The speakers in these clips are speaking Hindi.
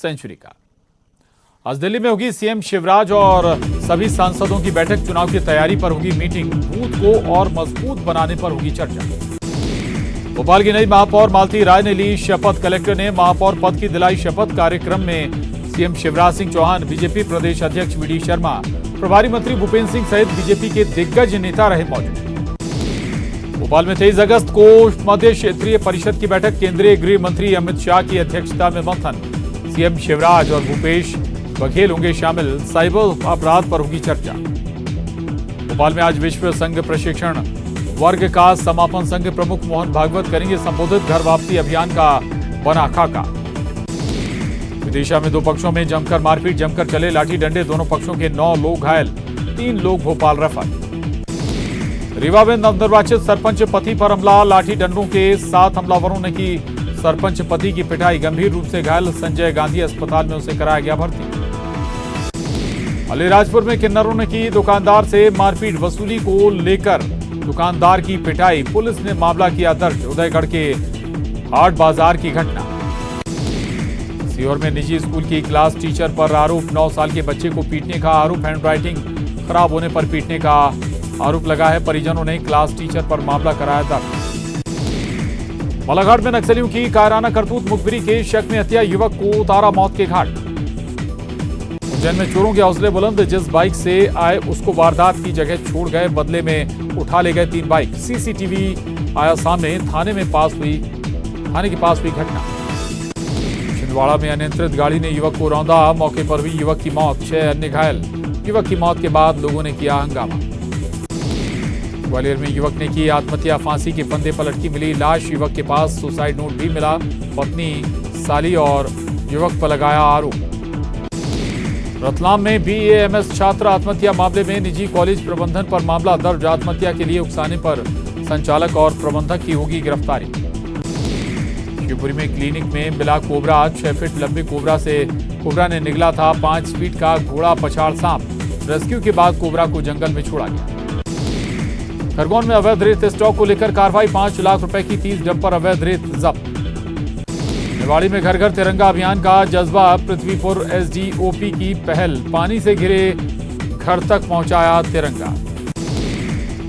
सेंचुरी का। आज दिल्ली में होगी सीएम शिवराज और सभी सांसदों की बैठक। चुनाव की तैयारी पर होगी मीटिंग। बूथ को और मजबूत बनाने पर होगी चर्चा। भोपाल की नई महापौर मालती राय ने ली शपथ। कलेक्टर ने महापौर पद की दिलाई शपथ। कार्यक्रम में सीएम शिवराज सिंह चौहान, बीजेपी प्रदेश अध्यक्ष वी डी शर्मा, प्रभारी मंत्री भूपेंद्र सिंह सहित बीजेपी के दिग्गज नेता रहे मौजूद। भोपाल में 23 अगस्त को मध्य क्षेत्रीय परिषद की बैठक। केंद्रीय गृह मंत्री अमित शाह की अध्यक्षता में मंथन। सीएम शिवराज और भूपेश बघेल होंगे शामिल। साइबर अपराध पर होगी चर्चा। भोपाल में आज विश्व संघ प्रशिक्षण वर्ग का समापन। संघ प्रमुख मोहन भागवत करेंगे संबोधित। घर वापसी अभियान का बना खाका। विदिशा में 2 पक्षों में जमकर मारपीट। जमकर चले लाठी डंडे। दोनों पक्षों के 9 लोग घायल, 3 लोग भोपाल रेफर। रीवा में नवनिर्वाचित सरपंच पति पर हमला। लाठी डंडों के 7 हमलावरों ने की सरपंच पति की पिटाई। गंभीर रूप से घायल संजय गांधी अस्पताल में उसे कराया गया भर्ती। अलीराजपुर में किन्नरों ने की दुकानदार से मारपीट। वसूली को लेकर दुकानदार की पिटाई। पुलिस ने मामला किया दर्ज। उदयगढ़ के हाट बाजार की घटना। सीहोर में निजी स्कूल की क्लास टीचर पर आरोप। 9 साल के बच्चे को पीटने का आरोप। हैंडराइटिंग खराब होने पर पीटने का आरोप लगा है। परिजनों ने क्लास टीचर पर मामला कराया दर्ज। बालाघाट में नक्सलियों की कायराना करतूत। मुखबिरी के शक में हत्या। युवक को उतारा मौत के घाट। उज्जैन में चोरों के हौसले बुलंद। जिस बाइक से आए उसको वारदात की जगह छोड़ गए। बदले में उठा ले गए 3 बाइक। सीसीटीवी आया सामने। थाने के पास हुई घटना। छिंदवाड़ा में अनियंत्रित गाड़ी ने युवक को रौंदा। मौके पर हुई युवक की मौत। 6 अन्य घायल। युवक की मौत के बाद लोगों ने किया हंगामा। ग्वालियर में युवक ने की आत्महत्या। फांसी के फंदे पर लटकी मिली लाश। युवक के पास सुसाइड नोट भी मिला। पत्नी, साली और युवक पर लगाया आरोप। रतलाम में बीएएमएस छात्र आत्महत्या मामले में निजी कॉलेज प्रबंधन पर मामला दर्ज। आत्महत्या के लिए उकसाने पर संचालक और प्रबंधक की होगी गिरफ्तारी। शिवपुरी में क्लिनिक में मिला कोबरा। 6 फीट लंबे कोबरा ने निगला था 5 फीट का घोड़ा पछाड़ सांप। रेस्क्यू के बाद कोबरा को जंगल में छोड़ा गया। खरगोन में अवैध रेत स्टॉक को लेकर कार्रवाई। 5 लाख रुपए की 30 डंपर अवैध रेत जब्त। निवाड़ी में घर घर तिरंगा अभियान का जज्बा। पृथ्वीपुर एसडीओपी की पहल। पानी से घिरे घर तक पहुंचाया तिरंगा।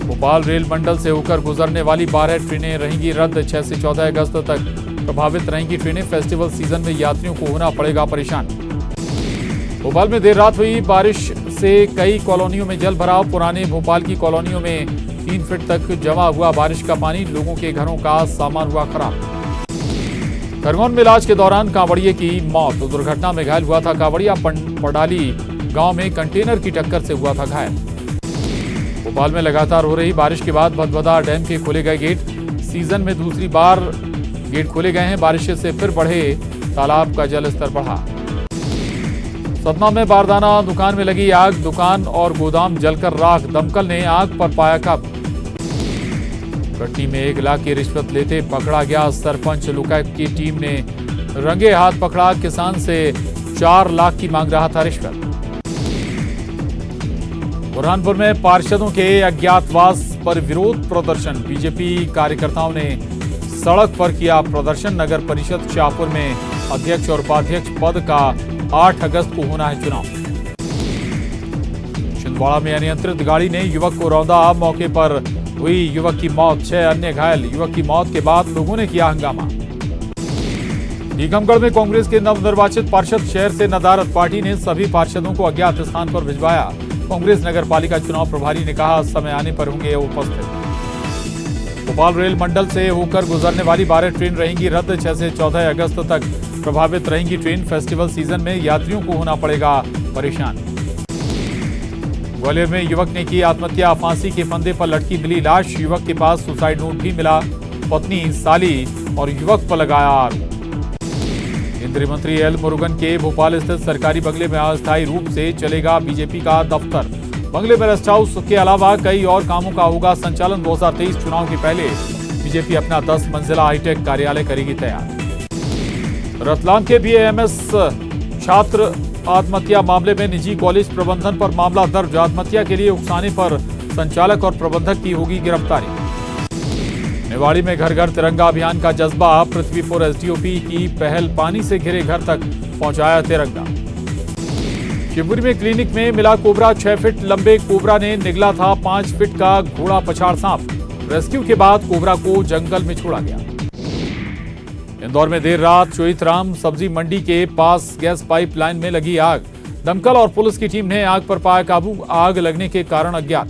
भोपाल रेल मंडल से होकर गुजरने वाली 12 ट्रेनें रहेंगी रद्द। 6 से 14 अगस्त तक प्रभावित रहेंगी ट्रेनें। फेस्टिवल सीजन में यात्रियों को होना पड़ेगा परेशान। भोपाल में देर रात हुई बारिश से कई कॉलोनियों में जल भराव। पुराने भोपाल की कॉलोनियों में 3 फीट तक जमा हुआ बारिश का पानी। लोगों के घरों का सामान हुआ खराब। खरगोन में इलाज के दौरान कांवड़िए की मौत। दुर्घटना में घायल हुआ था कांवड़िया। पडाली गांव में कंटेनर की टक्कर से हुआ था घायल। भोपाल में लगातार हो रही बारिश के बाद भदभदा डैम के खोले गए गेट। सीजन में दूसरी बार गेट खोले गए हैं। बारिश से फिर बढ़े तालाब का जल स्तर बढ़ा। सतना में बारदाना दुकान में लगी आग। दुकान और गोदाम जलकर राख। दमकल ने आग पर पाया काबू। कटनी में 1 लाख की रिश्वत लेते पकड़ा गया सरपंच। लोकायुक्त की टीम ने रंगे हाथ पकड़ा। किसान से 4 लाख की मांग रहा था रिश्वत। बुरहानपुर में पार्षदों के अज्ञातवास पर विरोध प्रदर्शन। बीजेपी कार्यकर्ताओं ने सड़क पर किया प्रदर्शन। नगर परिषद शाहपुर में अध्यक्ष और उपाध्यक्ष पद का 8 अगस्त को होना है चुनाव। छिंदवाड़ा में अनियंत्रित गाड़ी ने युवक को रौंदा। मौके पर हुई युवक की मौत। 6 अन्य घायल। युवक की मौत के बाद लोगों ने किया हंगामा। टीकमगढ़ में कांग्रेस के नवनिर्वाचित पार्षद शहर से नदारद। पार्टी ने सभी पार्षदों को अज्ञात स्थान पर भिजवाया। कांग्रेस नगर पालिका चुनाव प्रभारी ने कहा समय आने पर होंगे उपस्थित। भोपाल रेल मंडल से होकर गुजरने वाली 12 ट्रेन रहेंगी रद्द। 6 से 14 अगस्त तक प्रभावित रहेंगी ट्रेन। फेस्टिवल सीजन में यात्रियों को होना पड़ेगा परेशान। ग्वालियर में युवक ने की आत्महत्या। फांसी के फंदे पर लटकी मिली लाश। युवक के पास सुसाइड नोट भी मिला। पत्नी, साली और युवक पर लगाया आरोप। केंद्रीय मंत्री एल मुरुगन के भोपाल स्थित सरकारी बंगले में अस्थायी रूप से चलेगा बीजेपी का दफ्तर। बंगले में रेस्ट हाउस के अलावा कई और कामों का होगा संचालन। 2023 चुनाव के पहले बीजेपी अपना 10 मंजिला हाईटेक कार्यालय करेगी तैयार। रतलाम के बीएएमएस छात्र आत्महत्या मामले में निजी कॉलेज प्रबंधन पर मामला दर्ज। आत्महत्या के लिए उकसाने पर संचालक और प्रबंधक की होगी गिरफ्तारी। निवाड़ी में घर घर तिरंगा अभियान का जज्बा। पृथ्वीपुर एसडीओपी की पहल। पानी से घिरे घर तक पहुंचाया तिरंगा। शिवपुरी में क्लिनिक में मिला कोबरा। 6 फीट लंबे कोबरा ने निगला था 5 फीट का घोड़ा पछाड़ सांप। रेस्क्यू के बाद कोबरा को जंगल में छोड़ा गया। इंदौर में देर रात चोइथराम सब्जी मंडी के पास गैस पाइपलाइन में लगी आग। दमकल और पुलिस की टीम ने आग पर पाया काबू। आग लगने के कारण अज्ञात।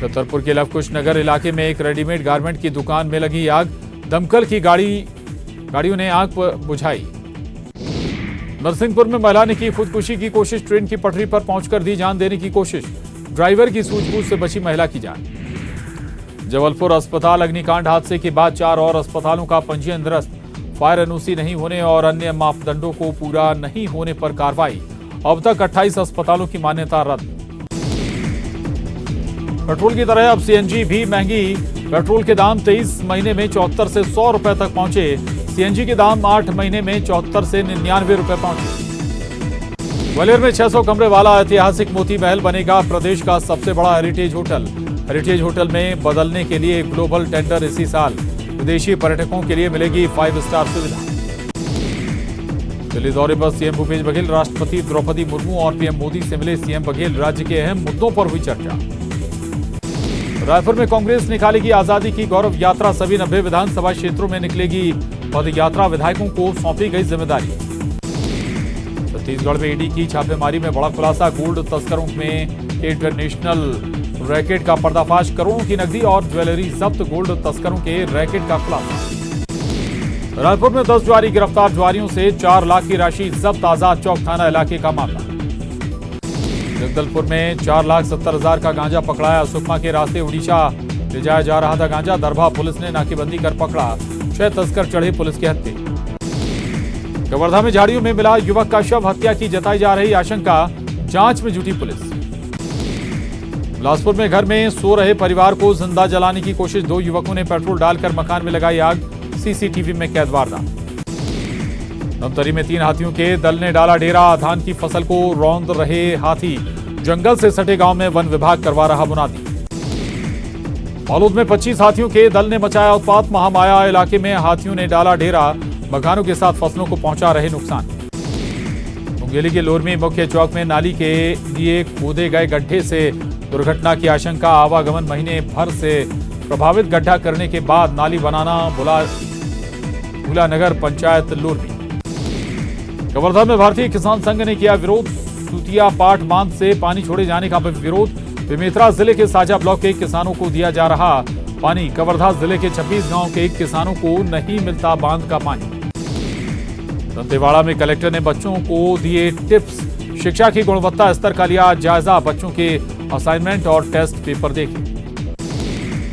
छतरपुर के लवकुश नगर इलाके में एक रेडीमेड गारमेंट की दुकान में लगी आग। दमकल की गाड़ियों ने आग बुझाई। नरसिंहपुर में महिला ने की खुदकुशी की कोशिश। ट्रेन की पटरी पर पहुंचकर दी जान देने की कोशिश। ड्राइवर की सूझबूझ से बची महिला की जान। जबलपुर अस्पताल अग्निकांड हादसे के बाद 4 और अस्पतालों का पंजीयन निरस्त। फायर एनओसी नहीं होने और अन्य मापदंडों को पूरा नहीं होने पर कार्रवाई। अब तक 28 अस्पतालों की मान्यता रद्द। पेट्रोल की तरह अब सीएनजी भी महंगी। पेट्रोल के दाम 23 महीने में 74 से 100 रुपए तक पहुंचे। सीएनजी के दाम 8 महीने में 74 से 99 रुपए पहुंचे। ग्वालियर में 600 कमरे वाला ऐतिहासिक मोती महल बनेगा प्रदेश का सबसे बड़ा हेरिटेज होटल। हेरिटेज होटल में बदलने के लिए ग्लोबल टेंडर इसी साल। विदेशी पर्यटकों के लिए मिलेगी 5 स्टार सुविधा। दिल्ली दौरे पर सीएम भूपेश बघेल। राष्ट्रपति द्रौपदी मुर्मू और पीएम मोदी से मिले सीएम बघेल। राज्य के अहम मुद्दों पर हुई चर्चा। रायपुर में कांग्रेस निकालेगी आजादी की गौरव यात्रा। सभी 90 विधानसभा क्षेत्रों में निकलेगी पद यात्रा। विधायकों को सौंपी गई जिम्मेदारी। छत्तीसगढ़ में ईडी की छापेमारी में बड़ा खुलासा। गोल्ड तस्करों में इंटरनेशनल रैकेट का पर्दाफाश। करोड़ों की नकदी और ज्वेलरी जब्त। गोल्ड तस्करों के रैकेट का खुलासा। रायपुर में 10 ज्वारी गिरफ्तार। ज्वारियों से 4 लाख की राशि जब्त। आजाद चौक थाना इलाके का मामला। जगदलपुर में 4,70,000 का गांजा पकड़ाया। सुकमा के रास्ते उड़ीसा ले जाया जा रहा था गांजा। दरभा पुलिस ने नाकेबंदी कर पकड़ा। 6 तस्कर चढ़े पुलिस के हत्थे। कवर्धा में झाड़ियों में मिला युवक का शव। हत्या की जताई जा रही आशंका। जांच में जुटी पुलिस। बिलासपुर में घर में सो रहे परिवार को जिंदा जलाने की कोशिश। 2 युवकों ने पेट्रोल डालकर मकान में लगाई आग। सीसीटीवी में कैद वारदात। धमतरी में 3 हाथियों के दल ने डाला डेरा। धान की फसल को रौंद रहे हाथी। जंगल से सटे गांव में वन विभाग करवा रहा मुनादी। बालोद में 25 हाथियों के दल ने मचाया उत्पात। महामाया इलाके में हाथियों ने डाला डेरा। मकानों के साथ फसलों को पहुंचा रहे नुकसान। मुंगेली के लोरमी मुख्य चौक में नाली के लिए खोदे गए गड्ढे से दुर्घटना की आशंका। आवागमन महीने भर से प्रभावित। गड्ढा करने के बाद नाली बनाना भूला नगर पंचायत लोरमी। कवर्धा में भारतीय किसान संघ ने किया विरोध। सूतिया पाट बांध से पानी छोड़े जाने का विरोध। बेमेतरा जिले के साजा ब्लॉक के किसानों को दिया जा रहा पानी। कवर्धा जिले के 26 गांव के किसानों को नहीं मिलता बांध का पानी। दंतेवाड़ा में कलेक्टर ने बच्चों को दिए टिप्स। शिक्षा की गुणवत्ता स्तर का लिया जायजा। बच्चों के असाइनमेंट और टेस्ट पेपर देखे।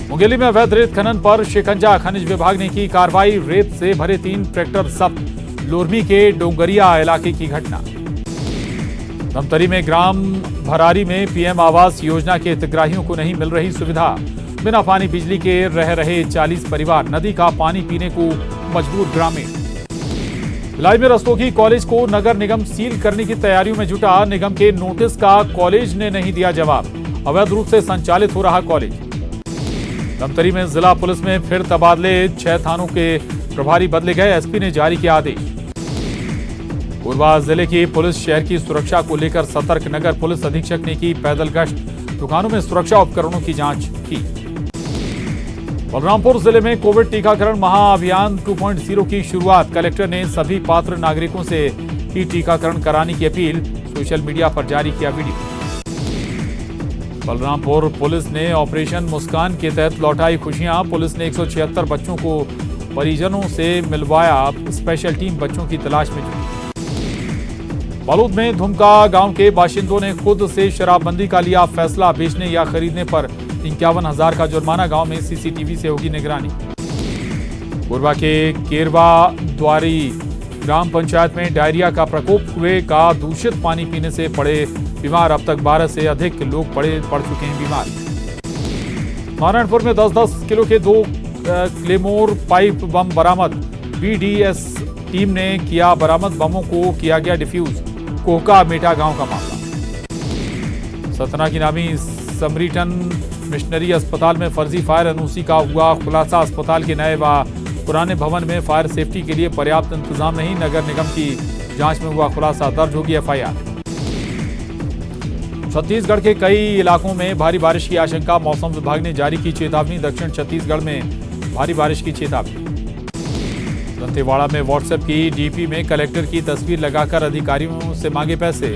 मुंगेली में अवैध रेत खनन पर शिकंजा। खनिज विभाग ने की कार्रवाई। रेत से भरे 3 ट्रैक्टर जब्त। लोरमी के डोंगरिया इलाके की घटना। धमतरी में ग्राम भरारी में पीएम आवास योजना के हितग्राहियों को नहीं मिल रही सुविधा। बिना पानी बिजली के रह रहे 40 परिवार। नदी का पानी पीने को मजबूर ग्रामीण। भिलाई में रस्तोगी कॉलेज को नगर निगम सील करने की तैयारियों में जुटा। निगम के नोटिस का कॉलेज ने नहीं दिया जवाब। अवैध रूप से संचालित हो रहा कॉलेज। धमतरी में जिला पुलिस में फिर तबादले। 6 थानों के प्रभारी बदले गए। एसपी ने जारी किया आदेश। कोरबा जिले की पुलिस शहर की सुरक्षा को लेकर सतर्क। नगर पुलिस अधीक्षक ने की पैदल गश्त। दुकानों में सुरक्षा उपकरणों की जांच की। बलरामपुर जिले में कोविड टीकाकरण महाअभियान 2.0 की शुरुआत। कलेक्टर ने सभी पात्र नागरिकों से की टीकाकरण कराने की अपील। सोशल मीडिया पर जारी किया वीडियो। बलरामपुर पुलिस ने ऑपरेशन मुस्कान के तहत लौटाई खुशियां। पुलिस ने 176 बच्चों को परिजनों से मिलवाया। स्पेशल टीम बच्चों की तलाश में जुटी। बालोद में धुमका गांव के बाशिंदों ने खुद से शराबबंदी का लिया फैसला। बेचने या खरीदने पर 51,000 का जुर्माना। गांव में सीसीटीवी से होगी निगरानी। कोरबा के केरवा द्वारी ग्राम पंचायत में डायरिया का प्रकोप। कुएं का दूषित पानी पीने से पड़े बीमार। अब तक 12 से अधिक लोग पड़ चुके हैं बीमार। नारायणपुर में 10-10 किलो के 2 क्लेमोर पाइप बम बरामद। बीडीएस टीम ने किया बरामद। बमों को किया गया डिफ्यूज। कोहका मेटा गांव का मामला। सतना की नामी समरीटन मिशनरी अस्पताल में फर्जी फायर एनओसी का हुआ खुलासा। अस्पताल के नए व पुराने भवन में फायर सेफ्टी के लिए पर्याप्त इंतजाम नहीं। नगर निगम की जांच में हुआ खुलासा, दर्ज होगी एफआईआर। छत्तीसगढ़ के कई इलाकों में भारी बारिश की आशंका, मौसम विभाग ने जारी की चेतावनी। दक्षिण छत्तीसगढ़ में भारी बारिश की चेतावनी। दंतेवाड़ा में व्हाट्सएप की डीपी में कलेक्टर की तस्वीर लगाकर अधिकारियों से मांगे पैसे,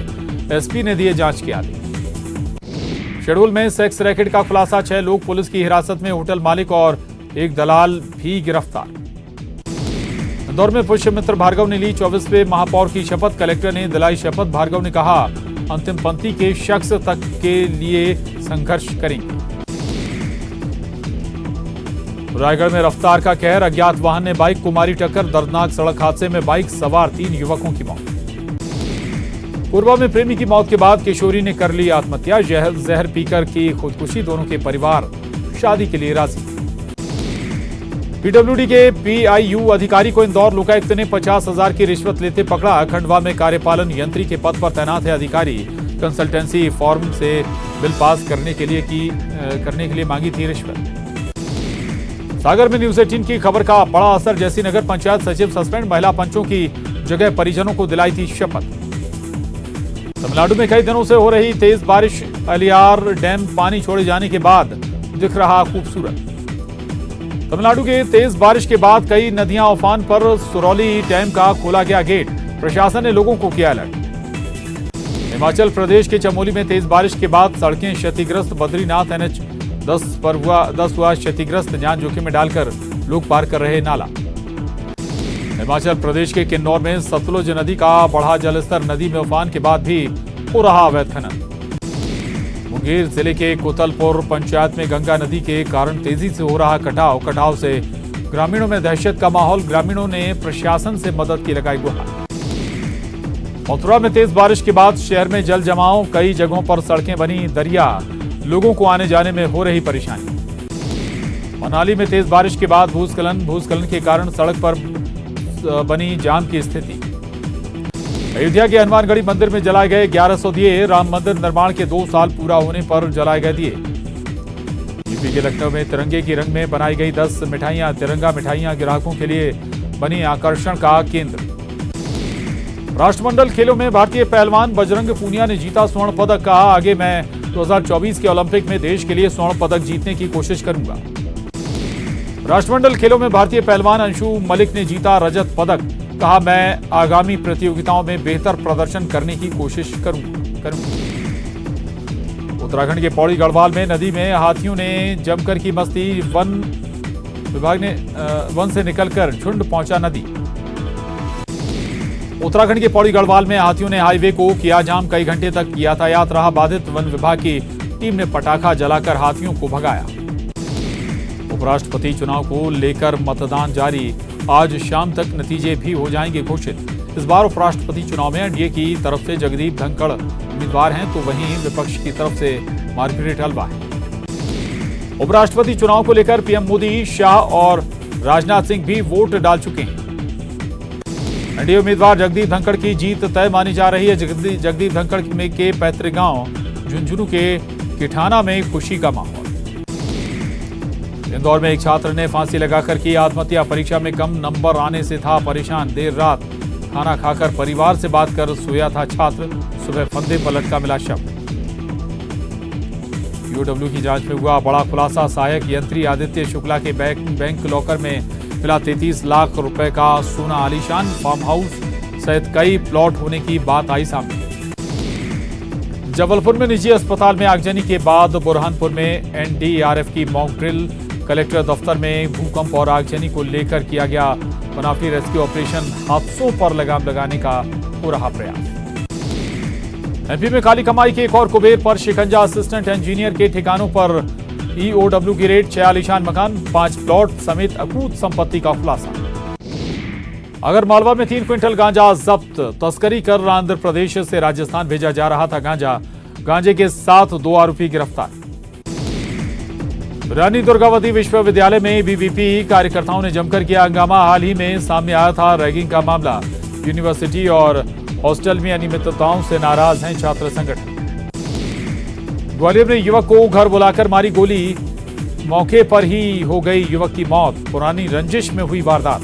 एसपी ने दिए जांच के आदेश। शेड्यूल में सेक्स रैकेट का खुलासा, 6 लोग पुलिस की हिरासत में, होटल मालिक और एक दलाल भी गिरफ्तार। इंदौर में पुष्यमित्र भार्गव ने ली 24वें महापौर की शपथ, कलेक्टर ने दिलाई शपथ। भार्गव ने कहा अंतिम पंक्ति के शख्स तक के लिए संघर्ष करेंगे। रायगढ़ में रफ्तार का कहर, अज्ञात वाहन ने बाइक को मारी टक्कर, दर्दनाक सड़क हादसे में बाइक सवार 3 युवकों की मौत। कोरबा में प्रेमी की मौत के बाद किशोरी ने कर ली आत्महत्या, जहर पीकर की खुदकुशी, दोनों के परिवार शादी के लिए राजी। पीडब्ल्यूडी के पीआईयू अधिकारी को इंदौर लोकायुक्त ने 50,000 की रिश्वत लेते पकड़ा। खंडवा में कार्यपालन यंत्री के पद पर तैनात है अधिकारी, कंसल्टेंसी फॉर्म से बिल पास करने के लिए मांगी थी रिश्वत। सागर में न्यूज 18 की खबर का बड़ा असर, जैसीनगर पंचायत सचिव सस्पेंड, महिला पंचों की जगह परिजनों को दिलाई थी शपथ। तमिलनाडु में कई दिनों से हो रही तेज बारिश, अलियार डैम पानी छोड़े जाने के बाद दिख रहा खूबसूरत। तमिलनाडु के तेज बारिश के बाद कई नदियां उफान पर, सुरौली डैम का खोला गया गेट, प्रशासन ने लोगों को किया अलर्ट। हिमाचल प्रदेश के चमोली में तेज बारिश के बाद सड़कें क्षतिग्रस्त, बद्रीनाथ NH 10 हुआ क्षतिग्रस्त, जान जोखिम में डालकर लोग पार कर रहे नाला। हिमाचल प्रदेश के किन्नौर में सतलुज नदी का बढ़ा जलस्तर, नदी में उफान के बाद भी हो रहा अवैध खनन। मुंगेर जिले के कोतलपुर पंचायत में गंगा नदी के कारण तेजी से हो रहा कटाव से ग्रामीणों में दहशत का माहौल, ग्रामीणों ने प्रशासन से मदद की लगाई गुहार। मथुरा में तेज बारिश के बाद शहर में जल जमाव, कई जगहों पर सड़कें बनी दरिया, लोगों को आने जाने में हो रही परेशानी। मनाली में तेज बारिश के बाद भूस्खलन के कारण सड़क पर बनी जाम की स्थिति। अयोध्या के हनुमानगढ़ी मंदिर में जलाए गए 1100 दिए, राम मंदिर निर्माण के 2 साल पूरा होने पर जलाए गए दिए। यूपी के लखनऊ में तिरंगे की रंग में बनाई गई 10 मिठाइयां, तिरंगा मिठाइयां ग्राहकों के लिए बनी आकर्षण का केंद्र। राष्ट्रमंडल खेलों में भारतीय पहलवान बजरंग पूनिया ने जीता स्वर्ण पदक, कहा आगे मैं 2024 के ओलंपिक में देश के लिए स्वर्ण पदक जीतने की कोशिश करूंगा। राष्ट्रमंडल खेलों में भारतीय पहलवान अंशु मलिक ने जीता रजत पदक, कहा मैं आगामी प्रतियोगिताओं में बेहतर प्रदर्शन करने की कोशिश करूंगा। उत्तराखंड के पौड़ी गढ़वाल में नदी में हाथियों ने जमकर की मस्ती, वन विभाग ने वन से निकलकर झुंड पहुंचा नदी। उत्तराखंड के पौड़ी गढ़वाल में हाथियों ने हाईवे को किया जाम, कई घंटे तक यातायात रहा बाधित, वन विभाग की टीम ने पटाखा जलाकर हाथियों को भगाया। उपराष्ट्रपति चुनाव को लेकर मतदान जारी, आज शाम तक नतीजे भी हो जाएंगे घोषित। इस बार उपराष्ट्रपति चुनाव में एनडीए की तरफ से जगदीप धनखड़ उम्मीदवार हैं, तो वहीं विपक्ष की तरफ से मार्गरेट हलवा है। उपराष्ट्रपति चुनाव को लेकर पीएम मोदी, शाह और राजनाथ सिंह भी वोट डाल चुके हैं। एनडीए उम्मीदवार जगदीप धनखड़ की जीत तय मानी जा रही है। जगदीप धनखड़ के पैतृक गांव झुंझुनू के किठाना में खुशी का माहौल। इंदौर में एक छात्र ने फांसी लगाकर की आत्महत्या, परीक्षा में कम नंबर आने से था परेशान, देर रात खाना खाकर परिवार से बात कर सोया था छात्र, सुबह फंदे पर लटका मिला शव। ईओडब्ल्यू की जांच में हुआ बड़ा खुलासा, सहायक यंत्री आदित्य शुक्ला के बैंक लॉकर में मिला 33 लाख रुपए का सोना, आलीशान फार्म हाउस सहित कई प्लॉट होने की बात आई सामने। जबलपुर में निजी अस्पताल में आगजनी के बाद बुरहानपुर में एनडीआरएफ की मॉक ड्रिल, कलेक्टर दफ्तर में भूकंप और आगजनी को लेकर किया गया बनावटी रेस्क्यू ऑपरेशन, हादसों पर लगाम लगाने का हो रहा प्रयास। एमपी में काली कमाई के एक और कुबेर पर शिकंजा, असिस्टेंट इंजीनियर के ठिकानों पर ईओडब्ल्यू की रेड, 6 आलीशान मकान, 5 प्लॉट समेत अकूत संपत्ति का खुलासा। अगर मालवा में 3 क्विंटल गांजा जब्त, तस्करी कर आंध्र प्रदेश से राजस्थान भेजा जा रहा था गांजे के साथ 2 आरोपी गिरफ्तार। रानी दुर्गावती विश्वविद्यालय में बीबीपी कार्यकर्ताओं ने जमकर किया हंगामा, हाल ही में सामने आया था रैगिंग का मामला, यूनिवर्सिटी और हॉस्टल में अनियमितताओं से नाराज हैं छात्र संगठन। ग्वालियर में युवक को घर बुलाकर मारी गोली, मौके पर ही हो गई युवक की मौत, पुरानी रंजिश में हुई वारदात।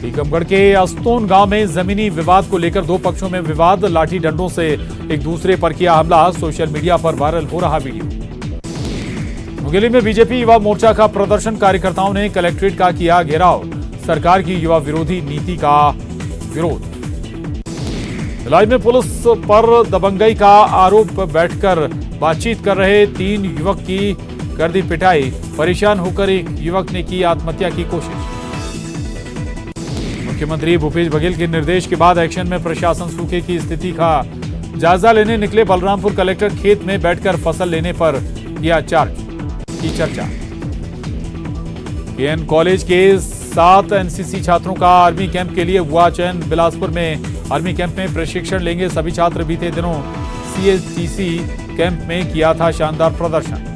टीकमगढ़ के अस्तोन गांव में जमीनी विवाद को लेकर दो पक्षों में विवाद, लाठी डंडों से एक दूसरे पर किया हमला। सोशल मीडिया पर वायरल हो रहा वीडियो। मुंगेली में बीजेपी युवा मोर्चा का प्रदर्शन, कार्यकर्ताओं ने कलेक्ट्रेट का किया घेराव, सरकार की युवा विरोधी नीति का विरोध। भिलाई में पुलिस पर दबंगई का आरोप, बैठकर बातचीत कर रहे 3 युवक की कर दी पिटाई, परेशान होकर एक युवक ने की आत्महत्या की कोशिश। मुख्यमंत्री भूपेश बघेल के निर्देश के बाद एक्शन में प्रशासन, सूखे की स्थिति का जायजा लेने निकले। बलरामपुर कलेक्टर खेत में बैठकर फसल लेने पर किया की चर्चा। केएन कॉलेज के 7 एनसीसी छात्रों का आर्मी कैंप के लिए हुआ चयन। बिलासपुर में आर्मी कैंप में प्रशिक्षण लेंगे सभी छात्र। बीते दिनों सीएचटीसी कैंप में किया था शानदार प्रदर्शन।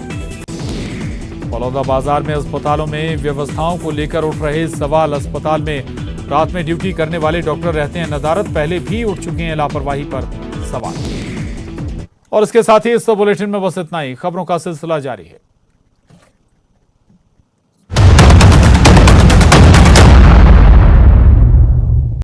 बलौदा बाजार में अस्पतालों में व्यवस्थाओं को लेकर उठ रहे सवाल। अस्पताल में रात में ड्यूटी करने वाले डॉक्टर रहते हैं नदारद, पहले भी उठ चुके हैं लापरवाही पर सवाल। और इसके साथ ही इस बुलेटिन में बस इतना ही। खबरों का सिलसिला जारी है।